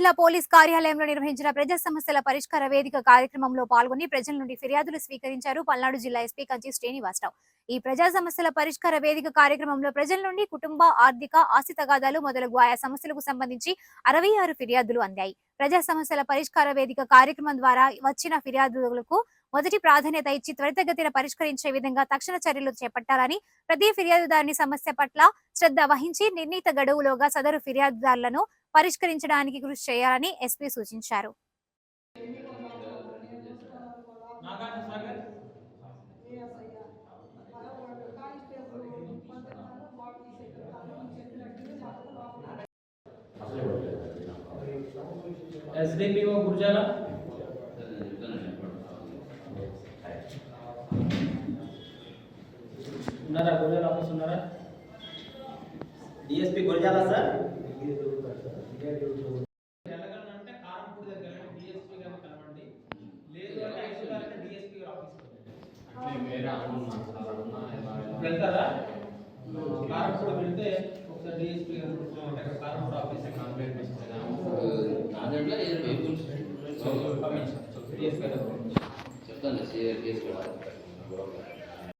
జిల్లా పోలీస్ కార్యాలయంలో నిర్వహించిన ప్రజా సమస్యల పరిష్కార వేదిక కార్యక్రమంలో పాల్గొని ప్రజల నుండి ఫిర్యాదులు స్వీకరించారు పల్నాడు జిల్లా ఎస్పీ కంచి శ్రీనివాసరావు. ఈ ప్రజా సమస్యల పరిష్కార వేదిక కార్యక్రమంలో ప్రజల నుండి కుటుంబ, ఆర్థిక, ఆస్తి తగాదాలు మొదలగు ఆయా సమస్యలకు సంబంధించి 66 ఫిర్యాదులు అందాయి. ప్రజా సమస్యల పరిష్కార వేదిక కార్యక్రమం ద్వారా వచ్చిన ఫిర్యాదులకు మొదటి ప్రాధాన్యత ఇచ్చి త్వరితగతిన పరిష్కరించే విధంగా తక్షణ చర్యలు చేపట్టాలని, ప్రతి ఫిర్యాదుదారుని సమస్య పట్ల శ్రద్ధ వహించి నిర్ణీత గడువులోగా సదరు ఫిర్యాదుదారులను పరిష్కరించడానికి కృషి చేయాలని ఎస్పీ సూచించారు. SDPO గుర్జాల ఉన్నారా? గుర్జాల ఆఫీస్ ఉన్నారా? DSP Gurjala sir. అంటే కారంపూడి దగ్గర DSP గారిని కలవండి. లేదు అంటే ఐదు గారిని DSP గారి ఆఫీస్కి వెళ్తారా? కారంపూడి వెళ్తే ఒకసారి DSP గారు కారంపూడి ఆఫీస్ చెప్తాను